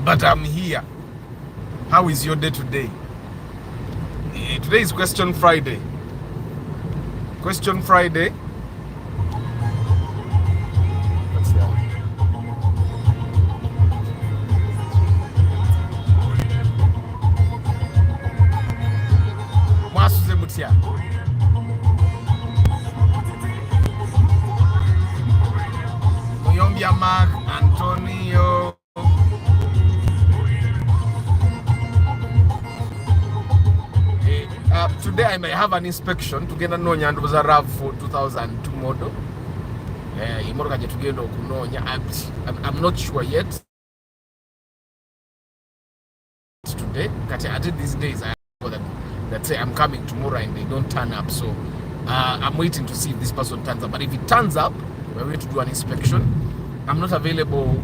but I'm here. How is your day today? Today is Question Friday. Question Friday. Mwasuze mutia. Muyombia Mark Antonio. Today I may have an inspection tugenda nonya ndoza RAV4 2002 model. Imoroka je tugenda okunonya. I'm not sure yet. Today, at these days I know that say I'm coming tomorrow and they don't turn up, so I'm waiting to see if this person turns up. But if it turns up, we're going to do an inspection. I'm not available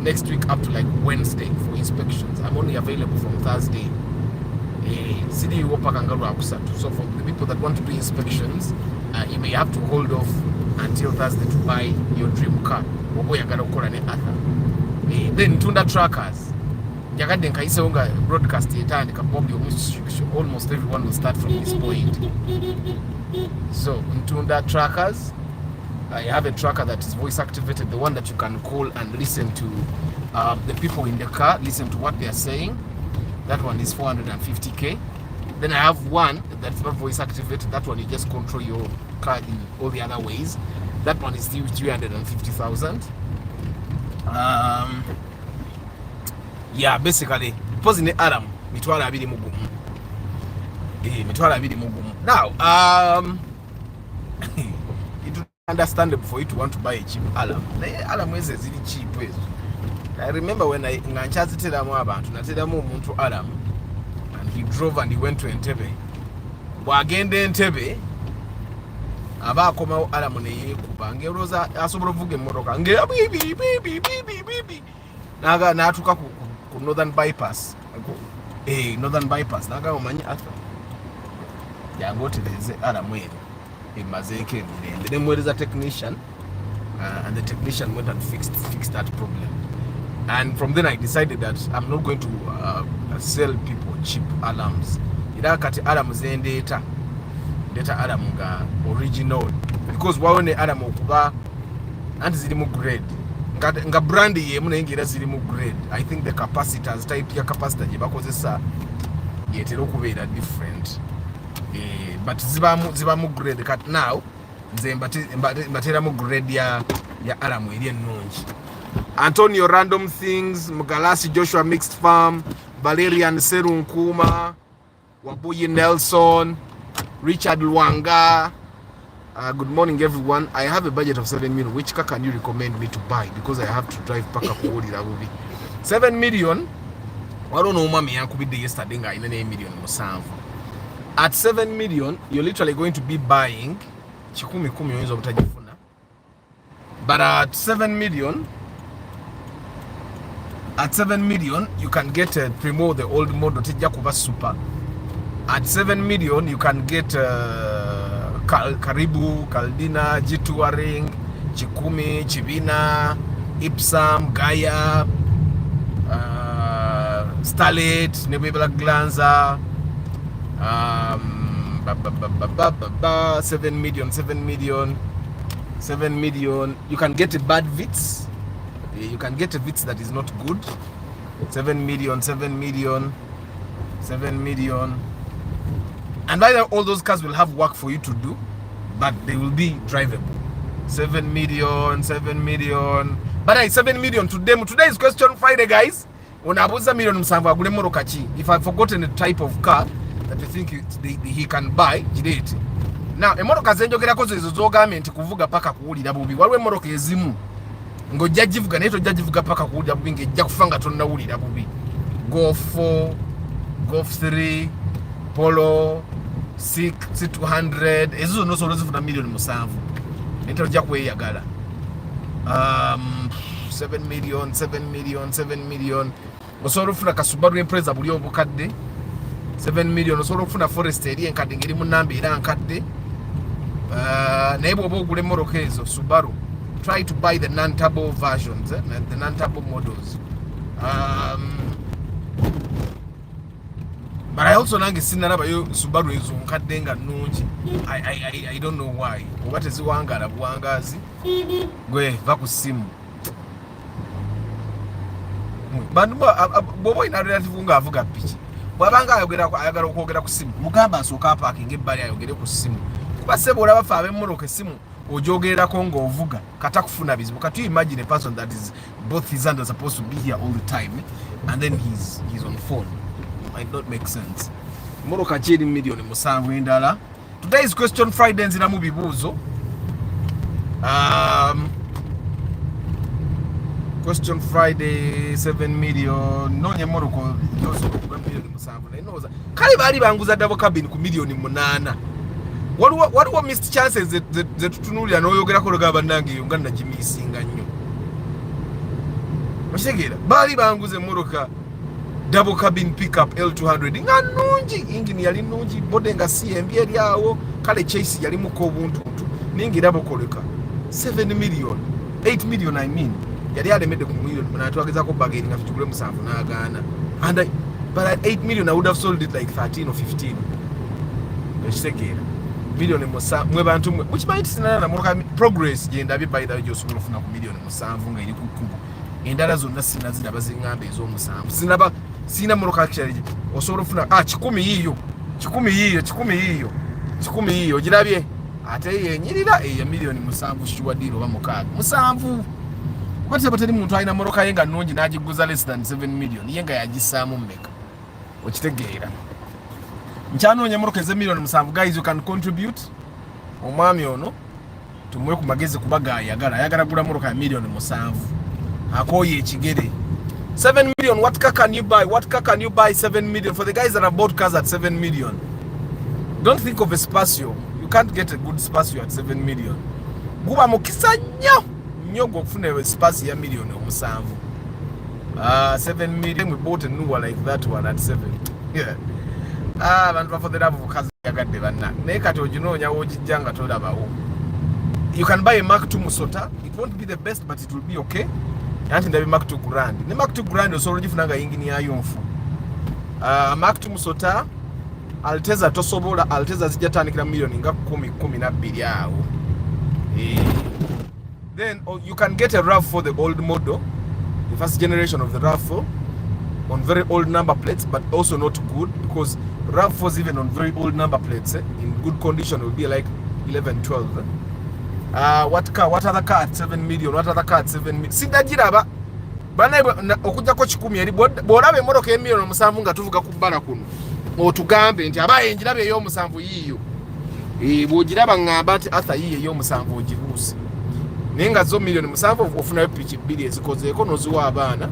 next week up to like Wednesday for inspections. I'm only available from Thursday. So for the people that want to do inspections, you may have to hold off until Thursday to buy your dream car. Then Tunda Trackers. Broadcast almost everyone will start from this point. So Tunda Trackers, I have a tracker that is voice activated, the one that you can call and listen to the people in the car, listen to what they are saying. That one is 450k. Then I have one that's not voice activated. That one you just control your car in all the other ways. That one is still 350,000. Yeah, basically, posing the Adam, mitwala abidi mugumu. Mitwala abidi mugumu. Now, it's understandable for you to want to buy a cheap alarm. Alarm is really cheap. I remember when I tell abantu umuntu alarm, and he drove and he went to Entebbe. Wagende Entebbe, abakoma alarm ne yekuba ngeroza asobola vuga emmotoka nge bibi naga natuka ku northern bypass. Northern bypass naga omanyi afa yangotereze alarm eno emazeeke and then where is a technician, and the technician went and fixed that problem. And from then I decided that I'm not going to sell people cheap alarms. Ida kati alarms data alarm nga original, because waone alarm okuba anti ziri mu grade nga brand yemu nengira ziri mu grade. I think the capacitors type ya capacitor je bakozesa yetero kubeera different, but ziba mu grade kat now nze mbatera mu grade ya alarm eri ennungi. Antonio Random Things, Mugalasi Joshua Mixed Farm, Valerian Serunkuma, Wabuyi Nelson, Richard Luanga. Good morning, everyone. I have a budget of 7 million. Which car can you recommend me to buy? Because I have to drive back up to 7 million. I don't know, mommy. I could be there yesterday. I in 8 million. At 7 million, you're literally going to be buying. But at 7 million. At 7 million, you can get a Primo, the old model, Tijakuba Super. At 7 million, you can get Karibu, Kaldina, G2ring, Chikumi, Chibina, Ipsam, Gaia, Starlet, Nebula Glanza, 7 million. You can get a bad Vitz. You can get a Vitz that is not good. 7 million. And by the way, all those cars will have work for you to do, but they will be drivable. 7 million. But I 7 million today. Today is Question Friday, guys. If I've forgotten the type of car that you think he can buy, now emotoka zenjogera kozo izo zogamente kuvuga paka kuwulira bubi. Waliwo emotoka ezimu ngo jjajivuga nayo tojjajivuga paka kuwulira bubi ngejja kufanga tonnawulira bubi. Golf 4, Golf 3, Polo 6, C200 ezo zonna osobola zifuna million 7 ente ojja kweyagala. 7 million osobola ofuna ka Subaru Impreza buli obukadde. 7 million osobola okufuna Forest eri enkadde ngeri mu nnamba era nkadde. Naye bw'oba ogula emmoroka ezo Subaru, try to buy the non-turbo versions, the non-turbo models. But I also nange sinaraba yo Subaru ezo nkadde nga nnungi. I don't know why. Obate ziwangala buwangazi. Gwe va ku simu. Bantu bobo ina relative nga avuga piki. Bwabanga ayagala okwogera ku simu. Mugamba asooka parking ebbali ayogere ku simu. Kuba sebo olaba fa ab'emmoloka esimu ojogerako ng'ovuga kata kufuna bizibu. Kati imagine a person that is both his hands are supposed to be here all the time and then he's on phone. Might not make sense. Moroka chiri milioni musanvu endala. Today's question Friday nzina mu bibuuzo. Question Friday 7 million nonye moroko yozo ku milioni musanvu na inoza. Kali bali banguza double cabin ku milioni 8. Waliwo missed chances ze tutunulira n'oyogerako lugaba nange Uganda gimisinga nnyo. Okitegera bali banguze moroka double cabin pickup L200 nga nungi engine yali nungi bode nga CMB eri awo kale chase yali muko obuntu ningi double koleka 7 million 8 million I mean yali alemedde ku million na twageza ko bageri nga fitukule musanvu n'agaana and but at 8 million I would have sold it like 13 or 15. Okitegera million musanvu mwe bantu which might sinana moroka progress genda bi by the way josobola ofuna ku million musanvu nga eri ku kubo endala zonna sinazira bazingambe ezo musanvu sina moroka actually osobola ofuna 10 yiyo girabye ate yenyirira eya million musanvu shuwa diro ba mukaga musanvu kwate batali muntu ayina moroka yenga nungi najiguza less than 7 million yenga yagisaamu mmeka okitegeera nchano nye moroka ze million musanvu. Guys, you can contribute omwami ono tumwe ku magezi kubaga ayagala gula moroka ya million musanvu akoye ekigere 7 million. What car can you buy? 7 million for the guys that have bought cars at 7 million? Don't think of a Spacio. You can't get a good Spacio at 7 million. Guba mukisa nyo gokufuna a Spacio ya million omusanvu. 7 million. We bought a new one like that one at 7. Yeah. Bantu for the love of kazi yagadde banna. Naye kati oginoonya wogijjanga tolabawo. You can buy a Mark II Musota. It won't be the best, but it will be okay. Anti ndabi Mark II Grand. Ne Mark II Grand osobola gifunanga yingini yayo nfu. Mark II Musota Alteza tosobola Alteza zijatandikira million nga 10-12 awo. Then you can get a RAV for the old model, the first generation of the RAV4 on very old number plates, but also not good because RAV4s even on very old number plates in good condition will be like 11-12. What other car at 7 million? What other car at 7 million? Sidagiraba bana okujja ko 10 eri borabe moroka ya million musanvu nga tuvuga ku bala kuno otugambe nti abaye njirabe eyo musanvu yiyo bwogiraba ngamba ati atha yiye eyo musanvu ogibuuse nenga zo million musanvu ofuna piki bili ezikozeeko noziwa abaana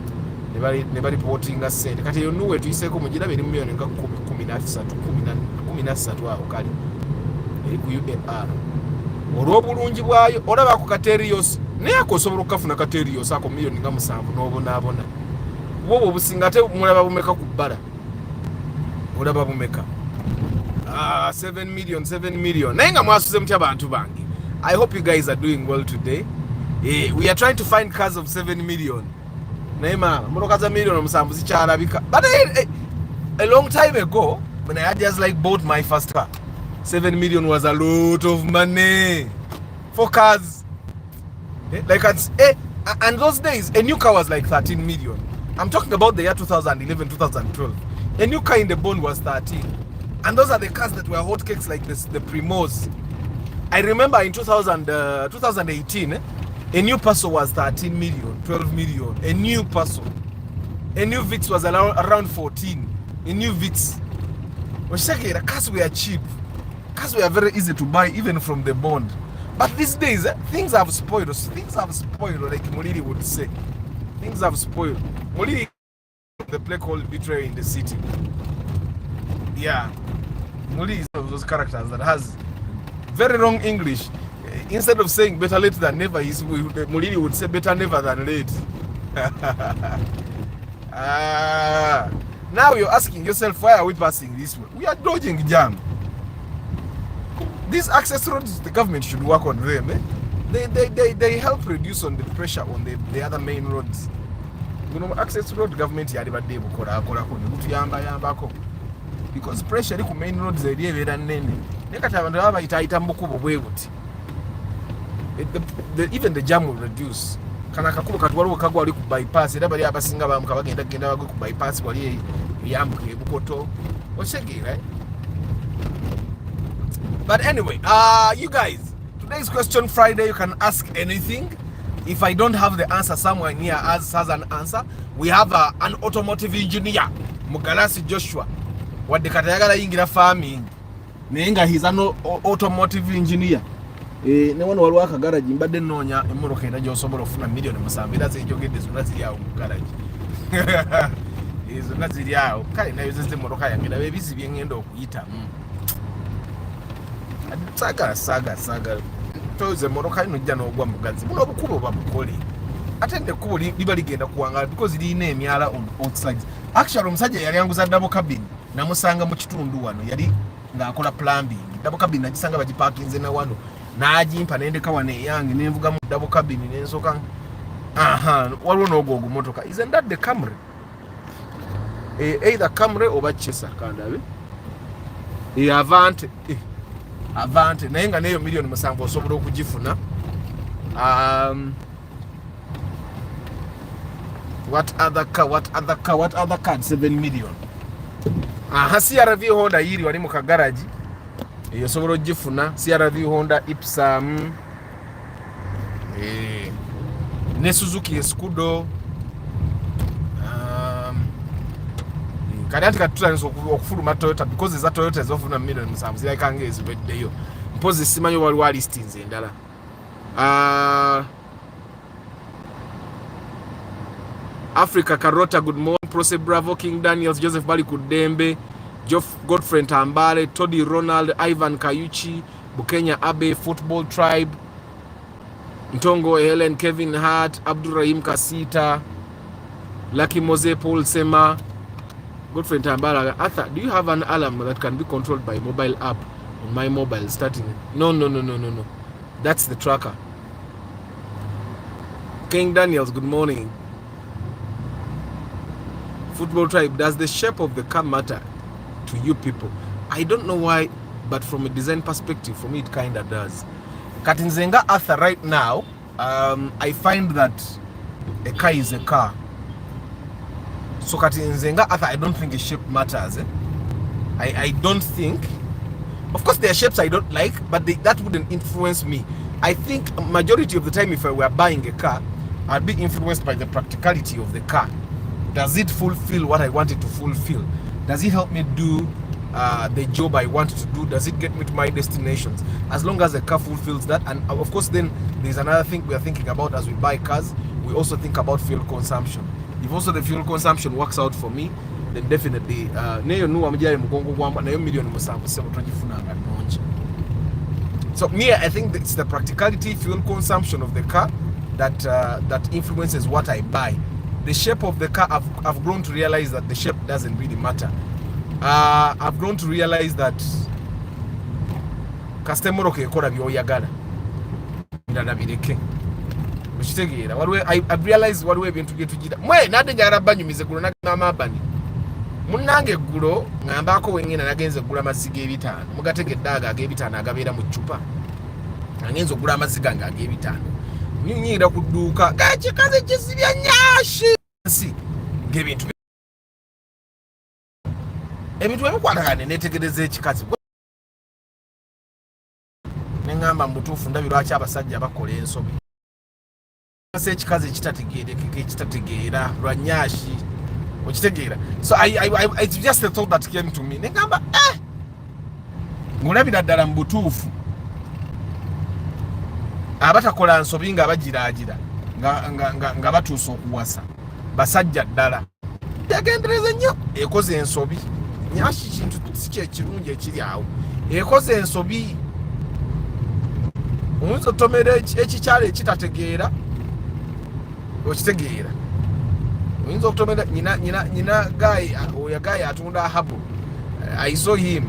ne bali reportinga sente kati eyo nuwe tuyiseeko mugirabe eri million nga 13 awo kali eri ku UNR olw'obulungi bwayo olaba ku katerios naye akosobola okufuna katerios ako million nga musanvu n'obonaabona bwobo obusinga ate mulaba bumeka ku bbala olaba bumeka 7 million naye nga mwasuze mutya bantu bange. I hope you guys are doing well today. We are trying to find cars of 7 million naye moroka za million omusanvu zikyalabika but a long time ago when I had just like bought my first car 7 million was a lot of money for cars. And those days, a new car was like 13 million. I'm talking about the year 2011, 2012. A new car in the bond was 13. And those are the cars that were hotcakes like this, the Primos. I remember in 2018, a new Paso was 13 million, 12 million. A new Paso. A new Vitz was around 14. A new Vitz. The cars were cheap. Cars were very easy to buy even from the bond. But these days, things have spoiled. Like Moliri would say. Things have spoiled. Moliri, the play called Betrayal in the City. Yeah. Moliri is one of those characters that has very wrong English. Instead of saying better late than never, Moliri would say better never than late. Now you're asking yourself, why are we passing this way? We are dodging jam. These access roads, the government should work on them. They help reduce on the pressure on the other main roads. You know, access road government yali badde bukola akola ko ne mutuyamba yambako. because pressure eri ku main roads eri ebeera nnene naye kati abantu baba bayitaayita mu bukubo bwe buti even the jam will reduce. Kana kakubo kati waliwo kagwa wali ku bypass era bali abasinga bamuka bagenda bagwe ku bypass wali yambuka ebukoto osegeera. But anyway, you guys, today's question Friday, you can ask anything. If I don't have the answer, someone near us has an answer. We have an automotive engineer, Mugalasi Joshua. What the Katayagala Ingira farming. Nenga, he's an automotive engineer. Ne one will work a garage in Badenonia, and Moroccan, just over of a million of Mosambi. That's a joke. This Nazia garage. Is Nazia. Kind of the Moroccan, and a baby being end of Ita. Saga. Toze Moroccan no jano ogwa mugazi. Muno obukubo babukole. Atende kubo libaligenda kuwanga because line emyala on both sides. Actually omusajja yali anguza double cabin namusanga mu kitundu wano yali ngaakola plumbing. Double cabin nagisanga bagiparkinze na wano. Najimpa nendeka wane yange nenvuga mu double cabin nensoka. Waliwo n'ogwo motoka. Isn't that the Camry? Either Camry oba Chesa kandabe. Avante naye nga neyo million musanvu osobola okugifuna. What other car 7 million. CRV Honda yiri wali mu kagaraji eyo osobola ogifuna. CRV Honda Ipsam ne Suzuki Escudo. Kati katutandisa okufuluma Toyota because za Toyota ezofuna million musanvu zirayikanga ezibeddeyo. Mpozi simanyi waliwo listings endala. Africa Carota, good morning. Prose Bravo, King Daniels, Joseph Bali Kudembe, Godfrey Tambale, Toddy Ronald, Ivan Kayuchi, Bukenya Abe, Football Tribe, Ntongo Helen, Kevin Hart, Abdurrahim Kasita, Lucky Mose, Paul Sema, Godfrey Tambala. Arthur, do you have an alarm that can be controlled by mobile app on my mobile starting? No. That's the tracker. King Daniels, good morning. Football Tribe, does the shape of the car matter to you people? I don't know why, but from a design perspective, for me it kind of does. Katinzenga Arthur, right now, I find that a car is a car. So Katinzenga Arthur, I don't think the shape matters. I don't think. Of course, there are shapes I don't like, but that wouldn't influence me. I think majority of the time, if I were buying a car, I'd be influenced by the practicality of the car. Does it fulfill what I want it to fulfill? Does it help me do the job I want to do? Does it get me to my destinations? As long as the car fulfills that. And of course, then there's another thing we are thinking about as we buy cars. We also think about fuel consumption. If also the fuel consumption works out for me, then definitely so me, I think it's the practicality, fuel consumption of the car that influences what I buy. The shape of the car, I've grown to realize that the shape doesn't really matter. I've grown to realize that customer ekora byoyagala ndana bireke mukitegera I've realized waliwo ebintu bye tugira mwe nade njagala banyumize gulo n'amabani munnange gulo ngambako wengena nagenze gula maziga ebitano mugategeddaga ag'ebitano agabeera mu chupa ngenze gula maziga nga ag'ebitano nyingira kuduuka gakikaze kisibya nyashi si ng'ebintu ebikwatagane netegereza ekikazi nengamba mutuufu ndabi lwaki abasajja bakola ensobi ase ekikazi ekitategeera lwa nyashi okitegeera. So it's just the thought that came to me nengamba ngulabira ddala mu butuufu abatakola nsobi nga bagiraagira nga batuusa okuwasa basajja ddala yagendereza nnyo ekoze ensobi nyashi kintu si kyekirungi ekiri awo ekoze ensobi oyinza otomera ekikyalo ekitategeera okitegeera oyinza okutomera nyina oyo gayi atunda habo I saw him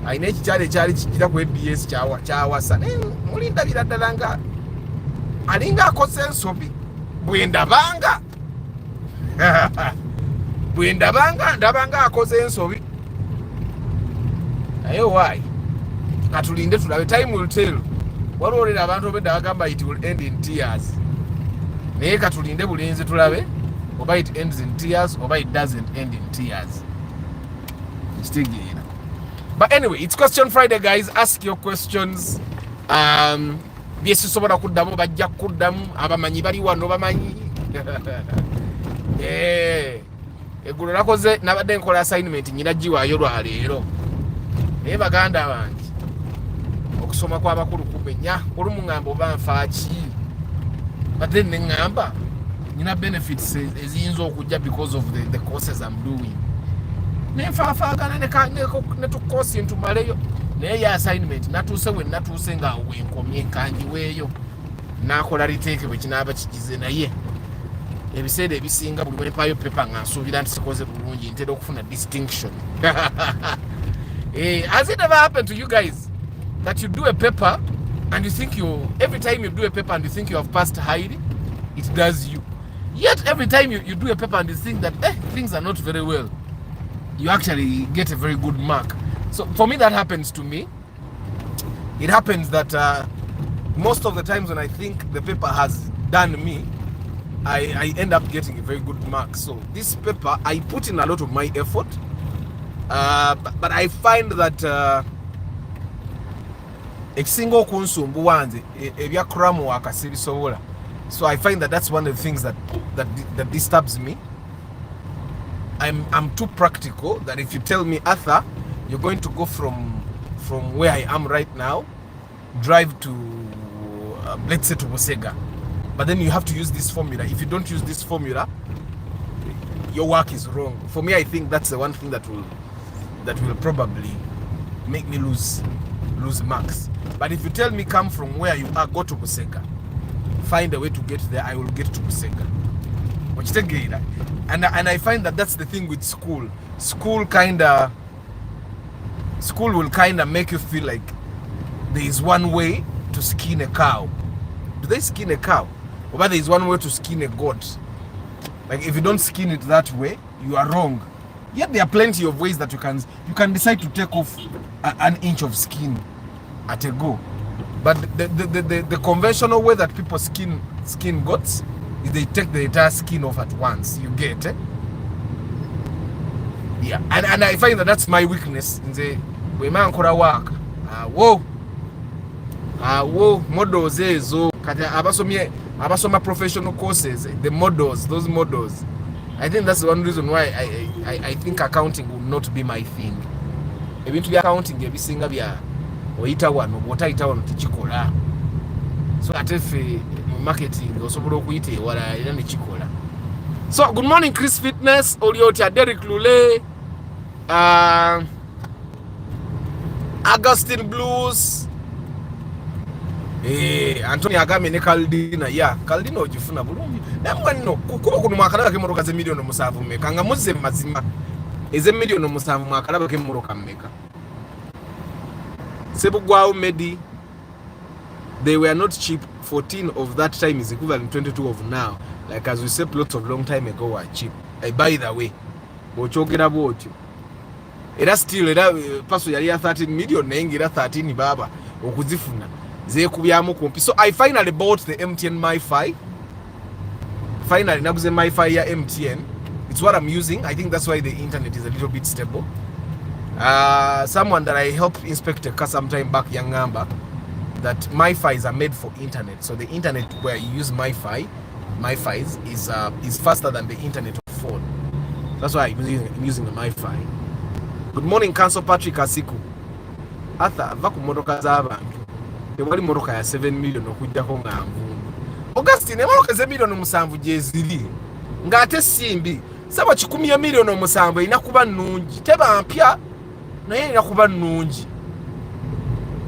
ayina ekikyalo ekyali kigira ku ABS kyawasa mulindabira ddala nga alinga akoze ensobi bwendabanga ndabanga akoze ensobi Ayo why? Katulinde tulabe, time will tell. Waliwo abantu obedda bagamba it will end in tears. Naye katulinde bulinzi tulabe oba it ends in tears oba it doesn't end in tears. But anyway, it's Question Friday, guys. Ask your questions. Byesusobola kuddamu bajja kuddamu, abamanyi bali wano bamanyi. Eggulo nakoze nabadde nkola assignment nyina giwaayo lwaleero. Naye baganda bange okusoma kw'abakulu kumenya olumu ŋŋamba oba nfaaki, but then ne ŋŋamba nyina benefits eziyinza okujja because of the courses I'm doing. Nenfaafaagana ne tukoosi ntumaleyo, naye ya assignment natuuse we natuuse nga wenkomye nkanjiweeyo nakola riteeke bwe kinaaba kigize, naye ebiseera ebisinga buli bwenepayo pepa nga nsuubira nti sikoze bulungi ntera okufuna distinction. Has it ever happened to you guys that you do a paper and you think every time you do a paper and you think you have passed highly, it does you. Yet every time you do a paper and you think that things are not very well, you actually get a very good mark. So for me, that happens to me. It happens that most of the times when I think the paper has done me, I end up getting a very good mark. So this paper, I put in a lot of my effort, but I find that ekisinga okunsumbu wanze ebya kramu akasibisobola. So I find that that's one of the things that disturbs me. I'm too practical that if you tell me, Arthur, you're going to go from where I am right now, drive to let's say to Busega, but then you have to use this formula. If you don't use this formula, your work is wrong. For me, I think that's the one thing that will probably make me lose marks. But if you tell me come from where you are, go to Busega, find a way to get there, I will get to Busega. And I find that that's the thing with school. School will kinda make you feel like there is one way to skin a cow. Do they skin a cow? Or there is one way to skin a goat. Like if you don't skin it that way, you are wrong. Yet there are plenty of ways that you can decide to take off an inch of skin at a go. But the conventional way that people skin goats is they take the entire skin off at once. You get it? Yeah, and I find that that's my weakness. In the way man could work. Models ezo kati abasoma professional courses, the models, those models. I think that's the one reason why I think accounting will not be my thing. Ebintu bya accounting ebisinga bya oyita wano bwotayita wano tikikola. So ate ffe marketing osobola okuyita ewala era nekikola. So good morning Chris Fitness, Oliotya, Derek Lule, Augustine Blues, Anthony Agame ne Caldina. Yeah, Caldina ogifuna bulungi. Namwe nno kukuba kuno mwakalaba ke moroka ze million musanvu meka nga muze mazima eze million musanvu mwakalaba ke moroka meka. Sebugwao Medi, they were not cheap. 14 of that time is equivalent to 22 of now. Like as we said, lots of long time ago were cheap. By the way, bochogera bwotyo era still era paso yali ya 13 million nengira 13 baba okuzifuna zekubyamu kumpi. So I finally bought the MTN MiFi. Finally naguze MiFi ya MTN. It's what I'm using. I think that's why the internet is a little bit stable. Someone that I helped inspect a car some time back, young number, that MiFis are made for internet. So the internet where you use MiFis is faster than the internet of phone. That's why I'm using the MiFi. Good morning, Council Patrick Asiku. Arthur, vaku motoka z'abantu. Tewali motoka ya 7 million okujjako nga nvundu. Augustine, motoka ze million musanvu gyeziri. Ng'ate simbi. Saba 10 million musanvu erina kuba nnungi. Teba mpya naye erina kuba nnungi.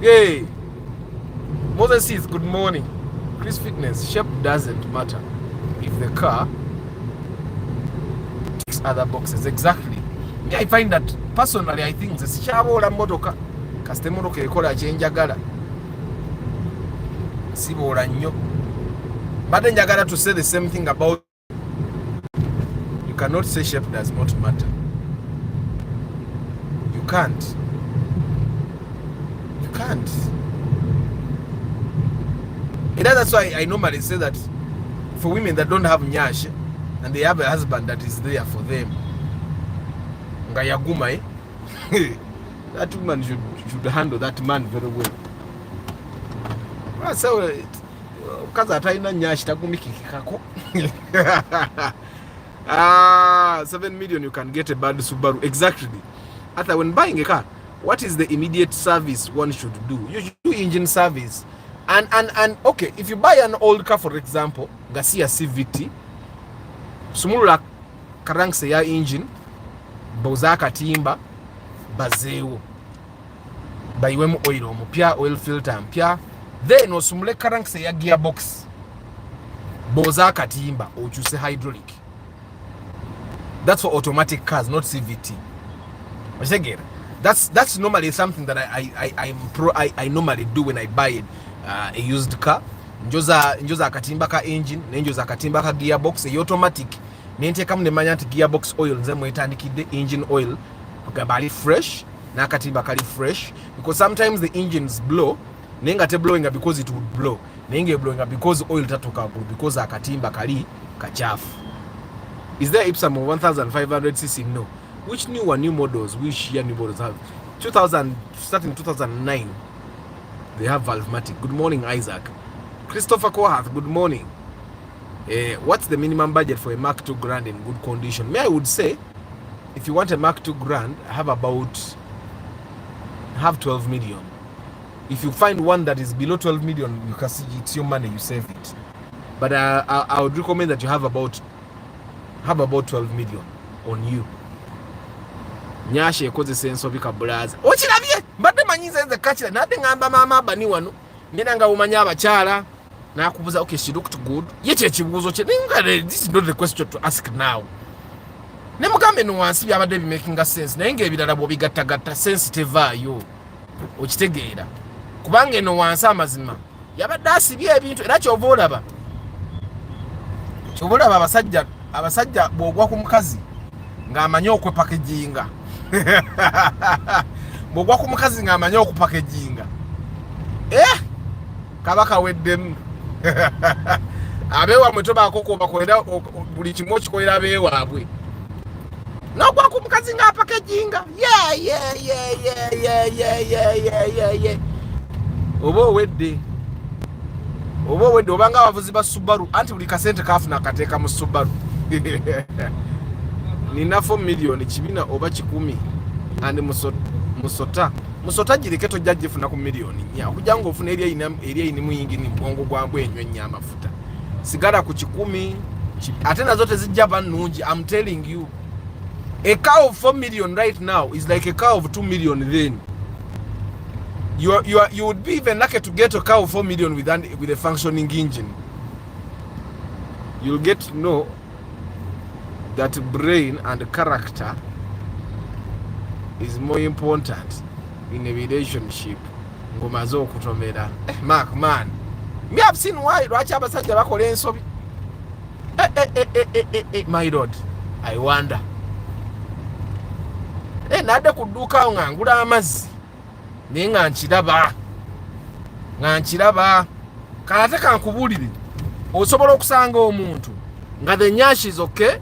Hey. Moses says, good morning. Chris Fitness, shape doesn't matter if the car ticks other boxes. Exactly. Yeah, I find that personally, I think the shabola motoka kasite motoka ekola kyenjagala sibola nnyo. But njagala to say the same thing about you cannot say shape does not matter. You can't. can't. And that's why I normally say that for women that don't have nyash and they have a husband that is there for them, ngayaguma, that woman should handle that man very well. So, because I try nyash tagumikikako. 7 million you can get a bad Subaru. Exactly. After when buying a car, what is the immediate service one should do? You should do engine service. And okay, if you buy an old car, for example, Garcia CVT, sumula karangse ya engine, bozaka timba, bazeo, baiwemu oil mpya, oil filter mpya, then osumule karangse ya gearbox, bozaka timba, ochuse hydraulic. That's for automatic cars, not CVT. That's normally something that I normally do when I buy a used car. Njoza akatimba ka engine, njoza akatimba ka gearbox, a automatic. Nente kam ne manyant gearbox oil nze mwetandikide engine oil kugabali fresh na akatimba kali fresh, because sometimes the engines blow, nenga te blowing because it would blow, nenge blowing because oil tatoka because akatimba kali kachafu. Is there Ipsum of 1500cc? No. Which new models? Which year new models have? 2000, starting 2009. They have Valvematic. Good morning, Isaac. Christopher Kohath, good morning. What's the minimum budget for a Mark II Grand in good condition? I would say, if you want a Mark II Grand, have 12 million. If you find one that is below 12 million, you can see it's your money, you save it. But I would recommend that you have about 12 million on you. Nyashe koze senso bika blaza. Ochirabye mbadde manyiza enze kachira nade ngamba mama bani wano. Ngena nga umanya abachala na kubuza okay, she looked good. Yeche chibuzo che ninga, this is not the question to ask now. Ne mugambe no wansi byabadde bi making sense. Na nge ebirala bo bigattagatta sensitive ayo. Okitegeera. Kubange no wansi amazima. Yabadde asibye ebintu era kyovolaba. Kyovolaba abasajja bwogwa ku mukazi ng'amanya okwepackaging. Bwogwa ku mukazi ng'amanya okupackaging. Kabaka weddemu. Abewa mwetoba akoko bakolera buli kimu kikolera abewaabwe. N'ogwa ku mukazi ng'apackaging. Yeah. Oba owedde obanga abavuzi ba Subaru anti buli kasente kafuna akateeka mu Subaru. Nina 4 million kibina oba 10 and musota jiriketo jajjifuna ku million nya okujango ofuna eri ayina muyingi ni mbongo gwambwe enyo nya amafuta sigara ku 10 atena zote zijja banungi. I'm telling you, a car of 4 million right now is like a car of 2 million. Then you would be even lucky to get a car of 4 million with a functioning engine. You'll get to know that brain and character is more important in a relationship. Ngomazo kutomera. Mark, man. Me have seen why lwaki abasajja bakola ensobi. My lord, I wonder. Nade kuduka ngangula amazzi. Nenga nkiraba. Kalate kankubulire. Osobola okusanga omuntu nga the nyash is okay,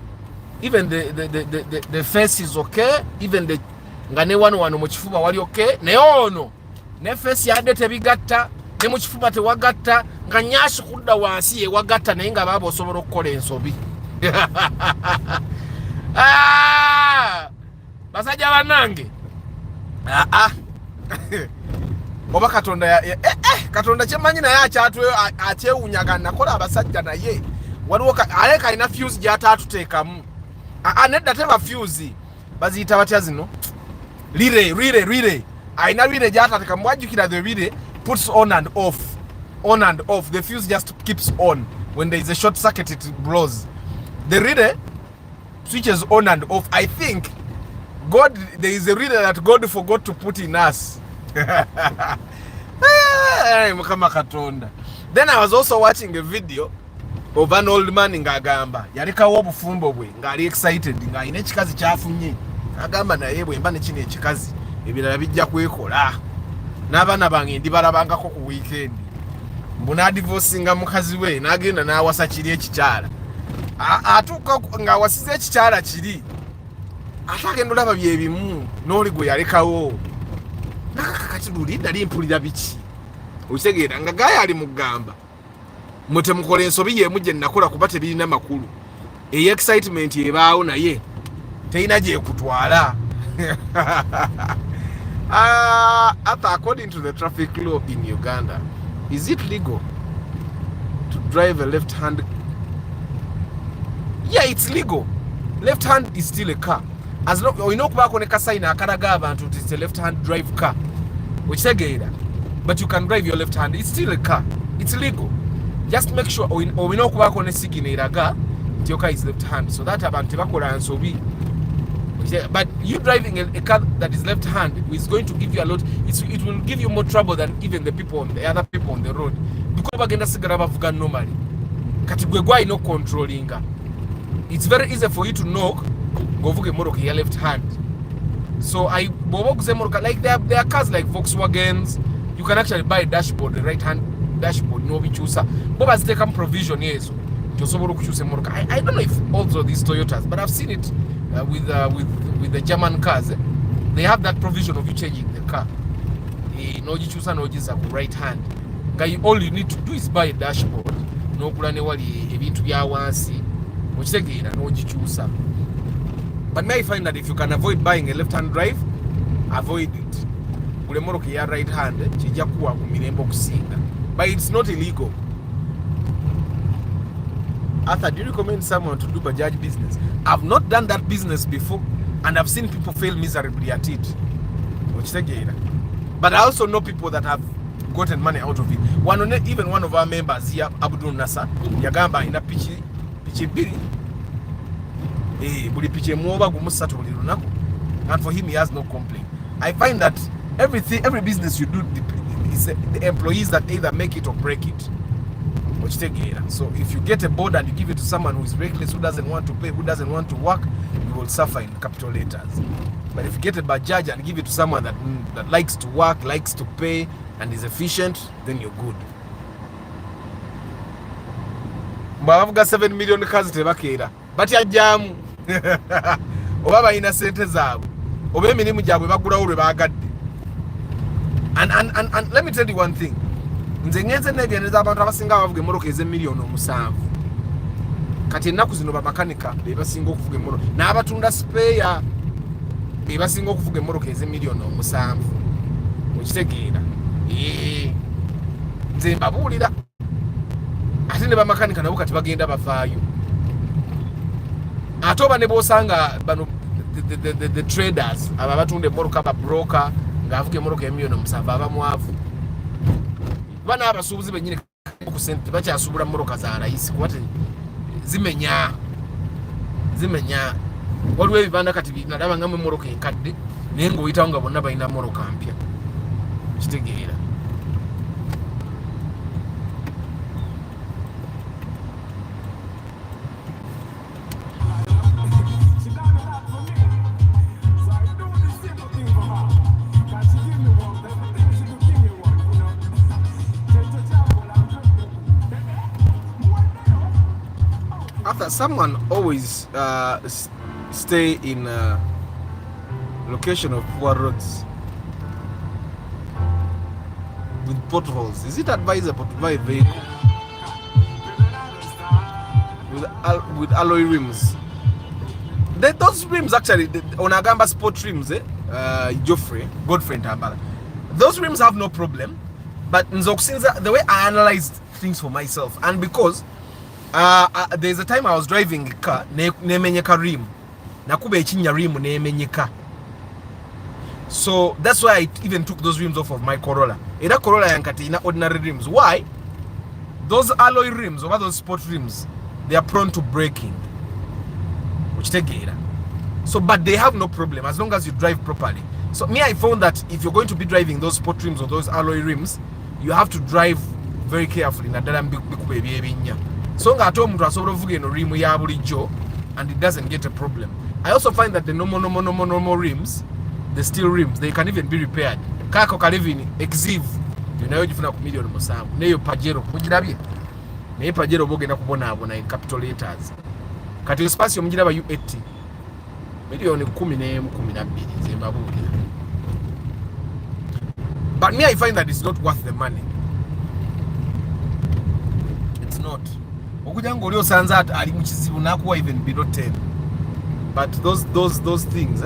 even the face is okay, even the nga ne wano mu kifuba wali okay, ne ono ne face yadde tebigatta, ne mu kifuba tewagatta, nga nyash kudda wansi ye wagatta naye nga baba osobola okukola ensobi. Basajja banange. Oba Katonda kyemanyi naye akyewunyaga nakola abasajja naye waliwo aleka alina fuse gy'ataatuteekamu. Nedda teba fuse baziyita batya zino relay alina relay gy'ataatekamu. Wajjukira the relay puts on and off. The fuse just keeps on. When there is a short circuit it blows. The relay switches on and off. I think there is a relay that God forgot to put in us. Mukama Katonda. Then I was also watching a video of an old man ngagamba yalikawo obufumbo bwe ngali excited nga alina ekikazi kyafunye agamba naye bwe mba ne kino ekikazi ebirala bijja kwekola. n'abaana bange ndibalabangako ku weekend mbuna divorcinga mukazi we n'agenda n'awasa kiri ekikyala atuuka ng'awasiza ekikyala kiri ate agenda olaba byebimu n'oli gwe yalekawo nakakakati luli nali mpulira biki okitegeera nga gaaya ali mugamba mwe temukola ensobi yeemu gye nnakola kuba tebirina makulu excitement ebaawo naye terina gyekutwala. According to the traffic law in Uganda, is it legal to drive a left hand? Yeah, it's legal. Left hand is still a car. As long you know back on a kasina akaraga abantu it's a left hand drive car. Which say but you can drive your left hand. It's still a car. It's legal. Just make sure we know back on a sigine raga your car is left hand. So that abantu bakola and so we. But you driving a car that is left hand is going to give you a lot. It will give you more trouble than even the other people on the road. Because bagenda sigara bavuga normally. Kati gwegwa ino controlling. It's very easy for you to knock go vuge moroka ya left hand. So I bobo kuze moroka like there are cars like Volkswagens. You can actually buy a dashboard, the right hand dashboard no bichusa. Boba ziteka provision yeso. Tosoboro kuchuse moroka. I don't know if also these Toyotas, but I've seen it with the German cars. They have that provision of you changing the car. No jichusa no jisa right hand. All you need to do is buy a dashboard. No kulane wali ebintu bya wansi. Ochitegera no jichusa. But may I find that if you can avoid buying a left hand drive, avoid it. Bule moroka ya right hand kijja kuwa ku mirembo kusinga. But it's not illegal. Arthur, do you recommend someone to do Bajaj business? I've not done that business before, and I've seen people fail miserably at it. But I also know people that have gotten money out of it. Even one of our members here, Abdul Nasser, Yagamba in a pichi biri. And for him, he has no complaint. I find that every business you do is the employees that either make it or break it. So if you get a board and you give it to someone who is reckless, who doesn't want to pay, who doesn't want to work, you will suffer in capital letters. But if you get a Bajaj and give it to someone that likes to work, likes to pay, and is efficient, then you're good. I've got 7 million cars tebakera. But ya jamu. Obaba ina sente zabo. Obe minimu jabwe bagula ulwe bagadde. And let me tell you one thing. Nze ngenze negeneza abantu abasinga bavuga emmoroka ez'emiliyoni 7. Kati ennaku zino bamakanika be basinga okuvuga emmoroka n'abatunda spare be basinga okuvuga emmoroka ez'emiliyoni 7. Okitegeera nze mbabuulira ate ne bamakanika nabo kati bagenda bavaayo ate oba ne boosanga bano the traders aba batunda emmoroka babroker ng'avuga emmoroka emiliyoni 7 abamwavu bana abasuubuzi bennyini ku sente bakyasuubula mmoroka za layisi kuba zimenya waliwo ebibanda kati nalaba nga mu mmoroka enkadde naye ng'oyitawo nga bonna balina mmoroka mpya kitegeera. After someone always stay in a location of poor roads with potholes, is it advisable to buy a vehicle with alloy rims? Those rims actually, on Agamba sport rims, Godfrey Tambala, those rims have no problem. But the way I analyzed things for myself, and because there's a time I was driving a car, nemenyeka rim, nakuba echinya rim nemenyeka. So that's why I even took those rims off of my Corolla. Eda Corolla yankati ina ordinary rims. Why? Those alloy rims, or those sport rims, they are prone to breaking. Which take it. So, but they have no problem as long as you drive properly. So me, I found that if you're going to be driving those sport rims or those alloy rims, you have to drive very carefully. So and it doesn't get a problem. I also find that the normal rims, the steel rims, they can even be repaired. Kako kalivini exive unayojifuna ku million musanvu neyo Pajero mujirabye naye Pajero bogenda kubona abona in capital letters kati space omujiraba U80 milioni 10 12 zembabulira. But me, I find that it's not worth the money. It's not. Okujango olio sanza at ali mukizibu nakuwa even below 10. But those things,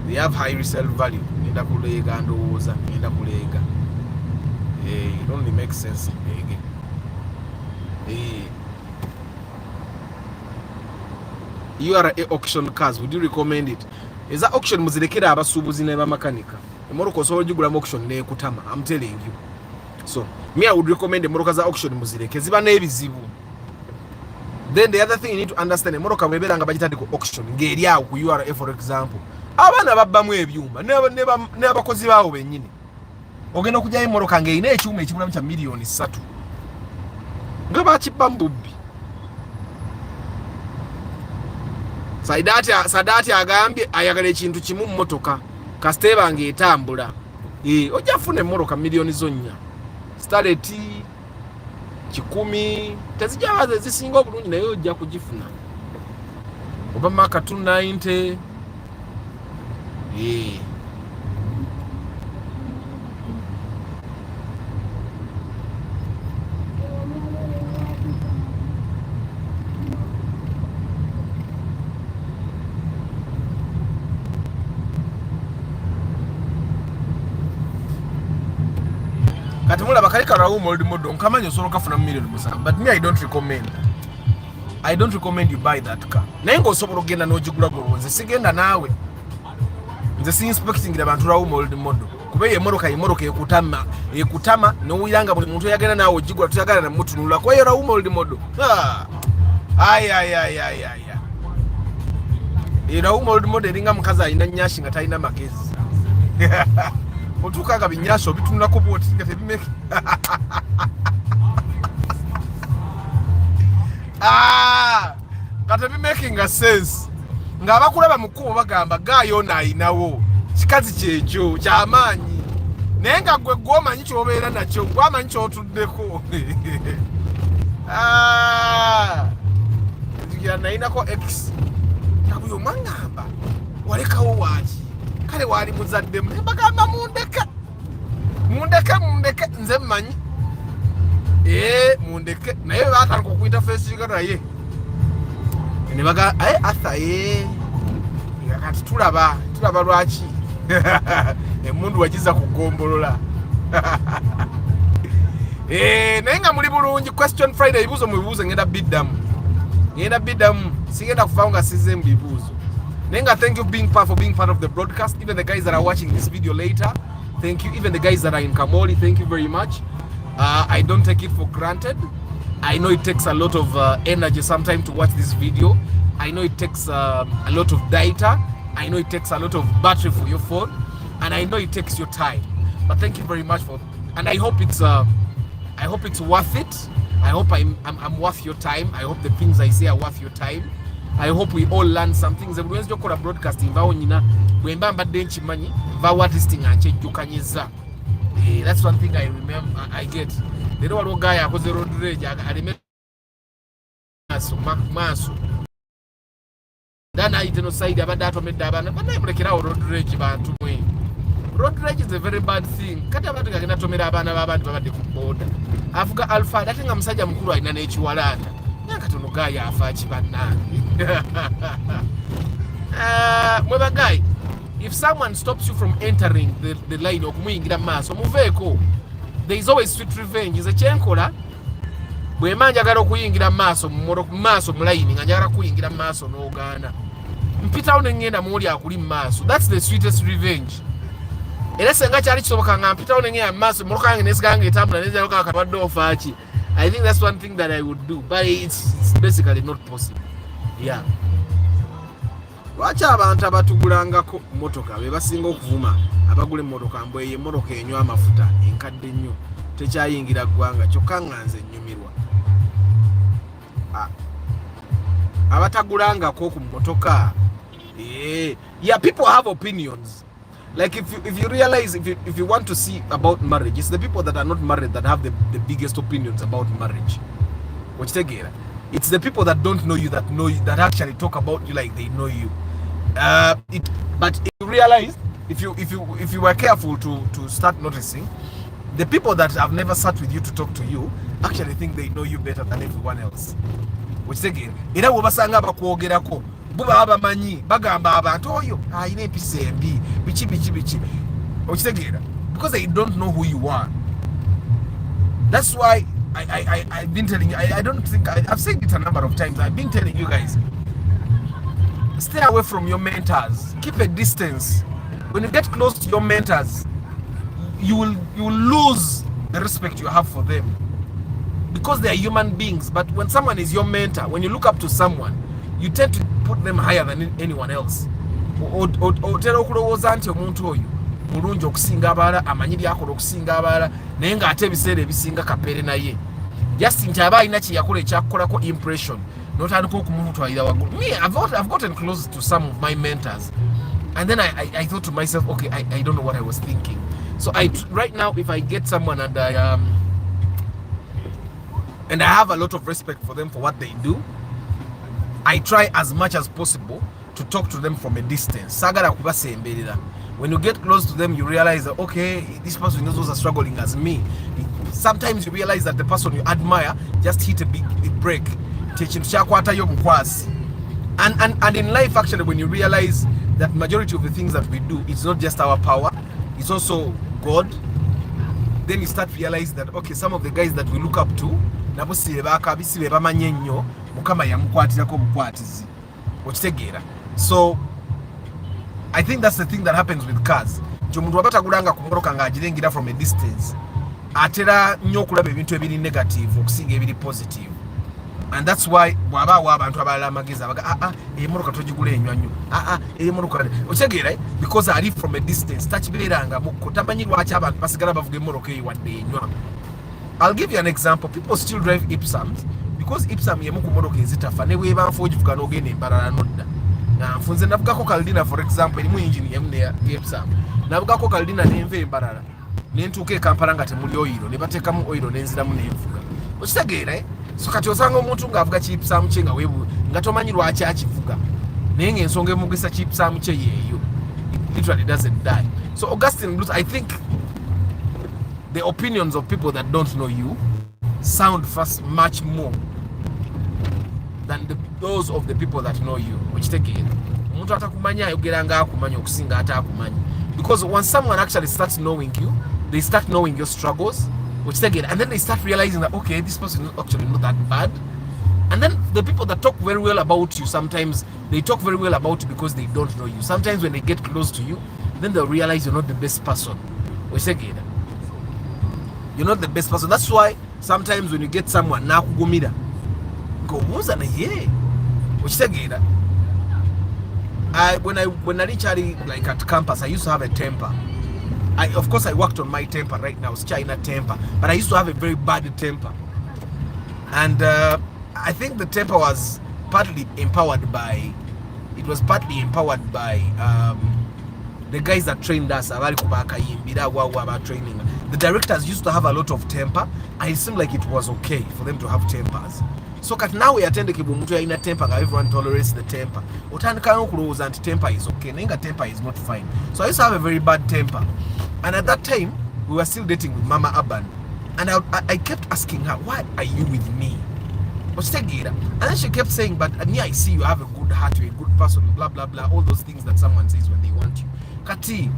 they have high resale value. Nenda kulega ndoza, nenda kulega. It only makes sense again. URA auction cars, would you recommend it? Is that auction muzilekera abasubuzi ne bamakanika? Emoroka osobola jigula mu auction ne kutama. I'm telling you. So me, I would recommend emoroka za auction muzileke ziba n'ebizibu. Then the other thing you need to understand, emoroka bwebera nga bagitandika auction ngeri awo ku URA for example. Abana babbamu ebyuma ne abakozi bawo bennyini. Ogenda kujja emoroka ng'erina ekyuma ekibulamu kya million 3. Nga bakibba mbubbi. Sadati agambye ayagala ekintu kimu mu motoka kasiteba ng'etambula. Ojja funa emmoroka milioni zonnya. Starlet 10 tezijja zisinga obulungi naye ojja kugifuna. Oba maka 290. Katumula bakalika rawu mold modo nkamanyo solo kafuna million musanvu. But me, I don't recommend you buy that car. Nengo osobola ogenda n'ogigula golonze sigenda naawe. Nze si inspecting abantu rawu mold modo. Kube emoroka ekutama n'owiranga buli muntu yagenda naawe ogigula tuyagala na mutunula kwa rawu mold modo. Rawu mold modo eringa mukazi alina nnyashi nga talina magezi. Otukaga binyasho bitunulako bwoti nga tebimeke. Nga tebimeke nga sense. Nga abakulaba mukubo bagamba gayona ayinawo. Kikazi kyekyo kyamaanyi. Naye nga gwe gwomanyi kyobeera nakyo gwamanyi kyotuddeko. Nzigira nayinako X. Nabuyo mangamba walekawo waaki. Kale wali muzadde mu bagamba mundeke nze mmanyi mundeke naye batandika okuyita Facebook naye ne baga Arthur kati tulaba lwaki emundu wagiza kugombolola naye nga muli bulungi. Question Friday ebibuuzo mubibuuzo ngenda biddamu sigenda kuvaawo nga sizze mu bibuuzo. Nenga, thank you for being part of the broadcast. Even the guys that are watching this video later, thank you. Even the guys that are in Kamoli, thank you very much. I don't take it for granted. I know it takes a lot of energy sometimes to watch this video. I know it takes a lot of data. I know it takes a lot of battery for your phone, and I know it takes your time. But thank you very much and I hope it's worth it. I hope I'm worth your time. I hope the things I say are worth your time. I hope we all learn some things. Everyone's just called broadcasting. Vao nyina bwemba mbadde nkimanyi vao artisting ankyejjukanyiza. That's one thing I remember. I get. Lero waliwo guy akoze road rage alime maaso. Dana ayite no side abadde atomedde abaana banaye mulekerawo road rage bantu mwe. Road rage is a very bad thing. Kati abantu gagenda tomera abaana b'abantu babadde ku boda. Avuga alfa ate nga musajja mukulu alina n'ekiwalaata. Katono guy afa kibanange. Mweba guy, if someone stops you from entering the line okumuyingira maaso muveeko. There is always sweet revenge. Is a chenkola bwe manjagala okuyingira maaso mu line nga njagala kuyingira maaso n'ogaana. Mpitawo ne ngenda muuli akuli maaso. That's the sweetest revenge. Era senga kyali kisoboka nga mpitawo ne ngenda maaso mmotoka yange nesiganga etambula nenjagala katwadde ofaaki. I think that's one thing that I would do, but it's basically not possible. Yeah. Lwaki abantu abatugulangako motoka be basinga okuvuma abagula emmotoka mbwe ye motoka enywa amafuta enkadde nnyo tekyayingira ggwanga kyokka nga nze nnyumirwa. Abatagulangako ku motoka Yeah, people have opinions. Like if you realize, if you want to see about marriage, it's the people that are not married that have the biggest opinions about marriage. Which again, it's the people that don't know you that actually talk about you like they know you. But if you realize, if you were careful to start noticing, the people that have never sat with you to talk to you actually think they know you better than everyone else. Which again, era wobasanga bakwogerako buba abamanyi bagamba abantu oyo ayina empisa embi bichi. Which again, because they don't know who you are. That's why I've been telling you, I don't think I've said it a number of times. I've been telling you guys, stay away from your mentors. Keep a distance. When you get close to your mentors, you will lose the respect you have for them, because they are human beings. But when someone is your mentor, when you look up to someone, you tend to put them higher than anyone else. Otera okulowooza nti omuntu oyo mulungi okusinga abalala, amanyi byakola okusinga abalala, naye ng'ate ebiseera ebisinga kapere naye, just nti aba alina kye yakola ekyakukolako impression n'otandika okumutwalira waggulu. Me, I've gotten close to some of my mentors, and then I thought to myself, okay, I don't know what I was thinking. So right now, if I get someone and I have a lot of respect for them for what they do, I try as much as possible to talk to them from a distance. When you get close to them, you realize that, okay, this person is also struggling as me. Sometimes you realize that the person you admire just hit a big break. And in life, actually, when you realize that majority of the things that we do, it's not just our power, it's also God, then you start realizing that, okay, some of the guys that we look up to, so I think that's the thing that happens with cars. From a distance, atera nnyo okulaba ebintu ebiri negative okusinga ebiri positive. And that's why abantu abalala amagezi abaga emotoka togigula enywannyo emotoka okitegera, because ali from a distance takibeeranga mukko, tamanyi lwaki abantu basigala bavuga emotoka eyo wadde enywa. I'll give you an example. People still drive Ipsams because Ipsam yemu ku motoka ezitafa ne weeba nfa ogivuga n'ogenda embalala nodda. Nfunze navugako Kaldina for example, erimu engine yemu ne Ipsam, navugako Kaldina nenva embalala nentuuka e Kampala nga temuli oyiro, ne bateekamu oyiro nenziramu nenvuga. Okitegeera so kati osanga omuntu ng'avuga Ipsam kye nga weebu nga tomanyi lwaki akivuga, naye ng'ensonga emugisa Ipsam kye yeeyo. It literally doesn't die. So Augustine Blues, I think the opinions of people that don't know you sound first much more than those of the people that know you. Which again, omuntu atakumanya ayogera ng'akumanya okusinga ataakumanyi. Because once someone actually starts knowing you, they start knowing your struggles, which again, and then they start realizing that, okay, this person is actually not that bad. And then the people that talk very well about you, sometimes they talk very well about you because they don't know you. Sometimes when they get close to you, then they'll realize you're not the best person. Which again, you're not the best person. That's why sometimes when you get someone nakugumira, go who's an yeah. Which again, when I reach like at campus, I used to have a temper. Of course I worked on my temper. Right now it's China temper, but I used to have a very bad temper. And I think the temper was partly empowered by the guys that trained us. The directors used to have a lot of temper, and it seemed like it was okay for them to have tempers. So now we attend the kibumuntu ina temper, everyone tolerates the temper. Utandika temper is okay, nenga temper is not fine. So I used to have a very bad temper. And at that time, we were still dating with Mama Aban. And I kept asking her, why are you with me? And then she kept saying, but I see you have a good heart, you're a good person, blah, blah, blah, all those things that someone says when they want you. Kati,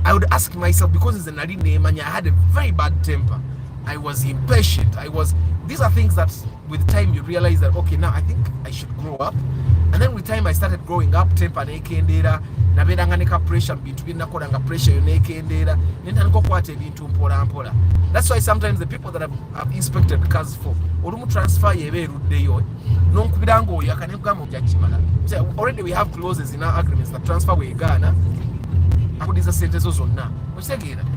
I would ask myself, because it's an Nari name and I had a very bad temper. I was impatient. These are things that with time you realize that, okay, now I think I should grow up. And then with time I started growing up, temper nekendera, nabedanga neka pressure between nakolanga pressure yo nekendera, nentandika okwata ebintu mpola mpola. That's why sometimes the people that I've inspected cars for, olumu transfer yebe eruddeyo, nonkubiranga oyo akanegamba ojakimala. Already we have clauses in our agreements that transfer weegaana akudiza sente zo zonna.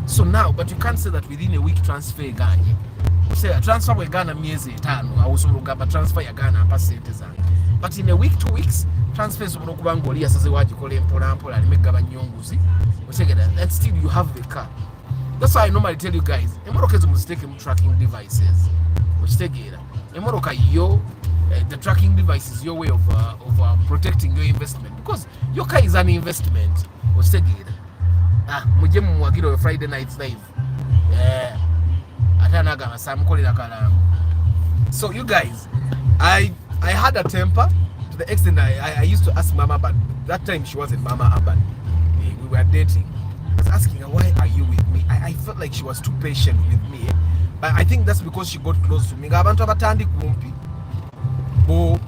So now, but you can't say that within a week transfer eganye. Say transfer weegaana myezi 5, awusobola okugamba transfer yagaana apa sente zange. but in a week 2 weeks transfer sobola okuba ng'oli yasaze wagikola empolampola aleme gaba nyonguzi otegera, and still you have the car. That's why I normally tell you guys, emotoka ezo muziteekemu tracking devices okitegeera. Emotoka yo the tracking device is your way of protecting your investment, because your car is an investment okitegeera. Mujje mumuwagire Friday night live ate anagamba samukolera kalango. So you guys, I had a temper to the extent I used to ask Mama, but that time she wasn't Mama Urban. We were dating. I was asking her, why are you with me? I felt like she was too patient with me. But I think that's because she got close to me. Abantu abatandi kumpi. Bo,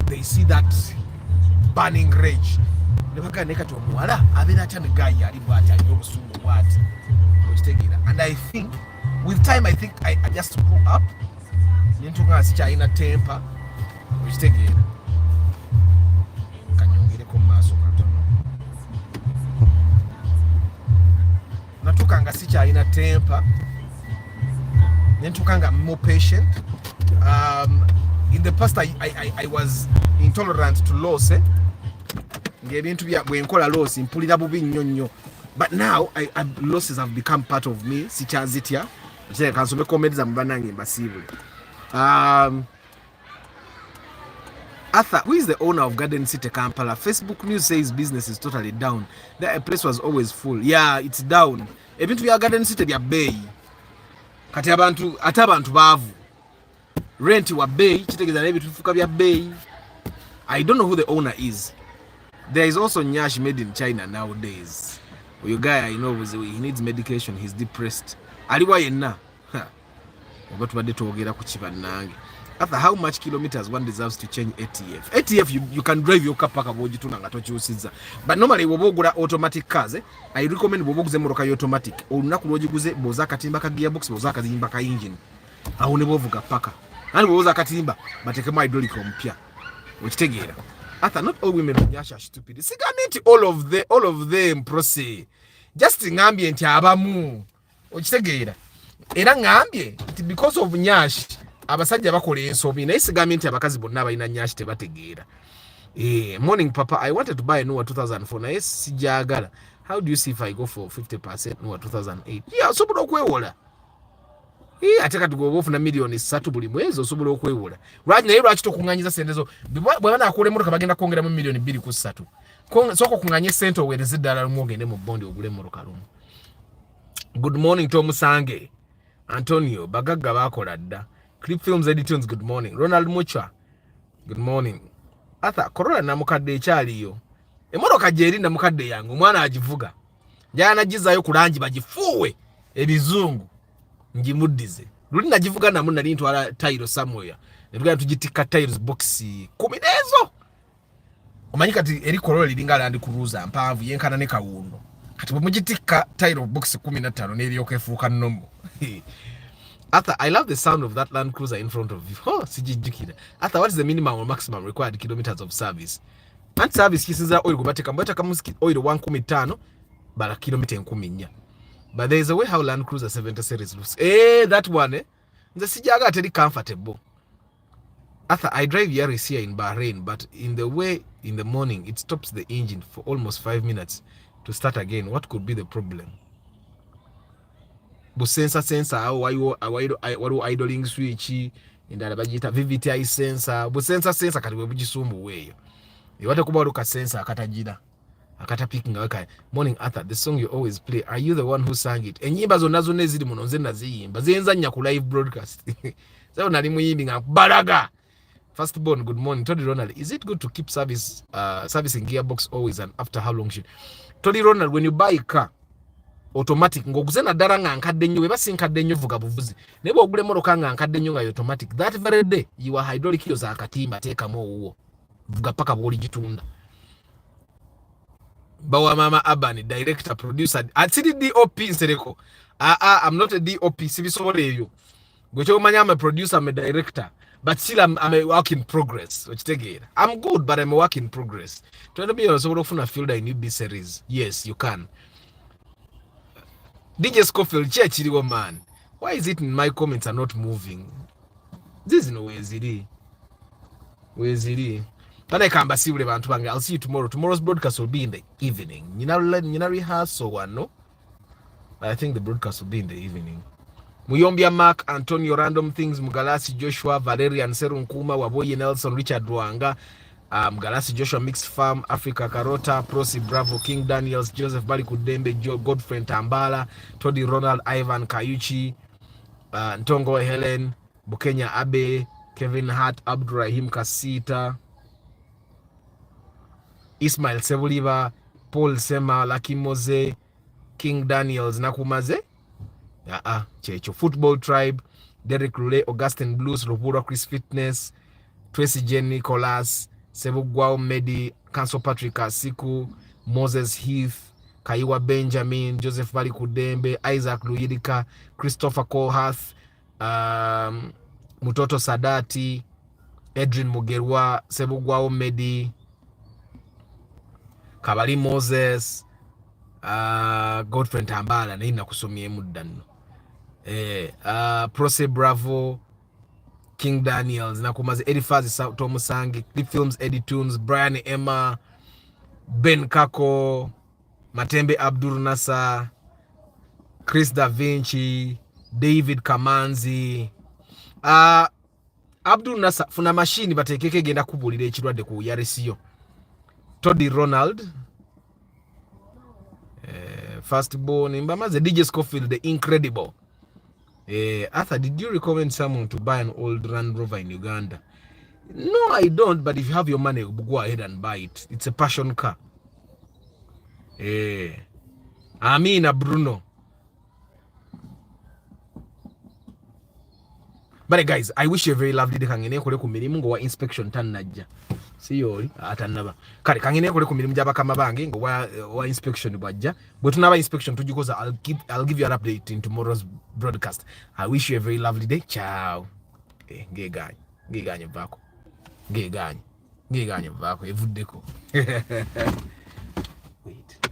they see that burning rage. And I think with time I just grew up. Nintunga sichaina temper which kanyongere ko maso katono natukanga sichaina temper nintukanga more patient. In the past I was intolerant to loss ngebintu bya bwenkola loss mpulira bubi nnyo, but now losses have become part of me. Sichazitya je kansome comment za mbanange mbasibule. Arthur, who is the owner of Garden City Kampala? Facebook news says business is totally down. That place was always full. Yeah, it's down. Ebintu bya Garden City bya bay. Kati abantu bavu. Rent wa bay, kitegeza n'ebintu bifuka bya bay. I don't know who the owner is. There is also Nyash made in China nowadays. Your guy I know he needs medication, he's depressed. Aliwa yenna. After how much kilometers one deserves to change ATF? ATF you can drive your car paka bojituna nga tokyusiza. But normally wobogula automatic cars, I recommend boboguze moroka automatic. Olunaku lwogiguze boza katimba ka gearbox, boza katimba ka engine. Aho ne bovuga paka. Ani boza katimba batekema hydraulic ompya. Okitegeera. After not all women of Nyasha are stupid. Sigamenti all of them process. Just ngambye nti abamu. Okitegeera. Era ngambye because of Nyash abasajja bakola ensobi naye sigamye nti abakazi bonna balina Nyash tebategeera. Morning papa, I wanted to buy a Noah 2004 naye sijagala. How do you see if I go for 50% Noah 2008? Yeah, osobola okwewola. Ateka tugoba ofuna million 3 buli mwezi osobola okwewola. Naye lwaki tokunganyiza sente zo bwe bana akole motoka bagenda kwongera mu million 2 ku 3. Soko kunganye sente owereze ddala lumu ogende mu bondi ogule motoka lumu. Good morning Tom Sange. Antonio Bagagga bakola dda. Clip Films Editons, good morning. Ronald Mucha, good morning. Arthur Corolla namukadde ekyaliyo. Emotoka jeri namukadde yangu mwana agivuga. Jana gizayo kulangi bagifuwe ebizungu njimuddize. Luli nagivuga namu nali ntwala tayiro somewhere. Nebuga tugitika tayros box 10 ezo. Omanyi kati eri Corolla liringa Land Cruiser mpavu yenkana ne kawundo. Kati bumugitika tayiro box 15 neriyo kefuuka nnombo. Arthur, I love the sound of that Land Cruiser in front of you. Oh, sijijikira. Arthur, what is the minimum or maximum required kilometers of service? And service kisinza oil kubateka mbata kamuski oil 115 bala kilometer 10. But there is a way how Land Cruiser 70 series looks. That one nze sijaga ateli comfortable. Arthur, I drive Yaris here in Bahrain, but in the morning it stops the engine for almost 5 minutes to start again. What could be the problem? Busensa au waliwo idling switch indala bagita VVTI sensor busensa kati bwebujisumbu weyo iwate kuba luka sensor akatajira akata picking waka. Morning Arthur, the song you always play, are you the one who sang it? Enyimba zonna zonna eziri muno nze naziyimba zenza nya ku live broadcast. So nali muyimbi nga balaga. Firstborn, good morning. Tony Ronald, is it good to keep servicing gearbox always, and after how long should? Tony Ronald, when you buy a car automatic ngoguze na dara nga nkadde nnyo weba sinkadde nnyo vuga buvuzi nebo ogule motoka nga nkadde nnyo nga automatic, that very day you are hydraulic yo za katimba tekamo uwo vuga paka bwoli gitunda. Bawa mama Abani, director, producer, atidi DOP nsereko. I'm not a DOP, sibisobole ebyo. Gwe omanya I'm a producer, I'm a director, but still I'm a work in progress. I'm good, but I'm a work in progress. To be honest, often feel that new B series. Yes, you can. DJ Scofield, chiriwo man. Why is it my comments are not moving? This is no way ziri. But I can't see bantu bange. I'll see you tomorrow. Tomorrow's broadcast will be in the evening. Nina rehearsal one, no? I think the broadcast will be in the evening. Muyombia Mark, Antonio Random Things, Mugalasi Joshua, Valerian Serunkuma, Waboye Nelson, Richard Ruanga, Mugalasi Joshua Mixed Farm, Africa Carota, Prosi Bravo, King Daniels, Joseph Bali Kudembe, Godfrey Tambala, Toddy Ronald, Ivan Kayuchi, Ntongo Helen, Bukenya Abe, Kevin Hart, Abdurrahim Kasita, Ismail Sebuliva, Paul Sema, Lucky Mose, King Daniels, Nakumaze, Checho Football Tribe, Derek Lule, Augustine Blues, Robura Chris Fitness, Tracy Jen Nicholas, Sebugwao Medi, Council Patrick Asiku, Moses Heath, Kaiwa Benjamin, Joseph Bali Kudembe, Isaac Luyidika, Christopher Kohath, Mutoto Sadati, Edrin Mugerwa, Sebugwao Medi, Kabali Moses, Godfrey Tambala, na kusomie muda nno. Prose Bravo, King Daniels, Nakumaze, Edifazi Tomusangi, Clip Films, Eddie Tunes, Brian Emma, Ben Kako, Matembe Abdul Nasa, Chris Da Vinci, David Kamanzi, Abdul Nasa, funa machine batekeke genda kubulira ekirwadde ku yaresiyo. Toddy Ronald, Firstborn, Mbamaze, DJ Scofield, the incredible. Arthur, did you recommend someone to buy an old Land Rover in Uganda? No, I don't, but if you have your money, go ahead and buy it. It's a passion car. Amina Bruno. But guys, I wish you a very lovely day. Kangene kule kumirimu ngo wa inspection tan najja. Siyoli atanaba. Kale kangene kule kumirimu jaba kama bange ngo wa inspection bwajja. Bwe tunaba inspection tujikoza. I'll give you an update in tomorrow's broadcast. I wish you a very lovely day. Ciao. Ngeganye vako. Ngeganye vako evuddeko. Wait.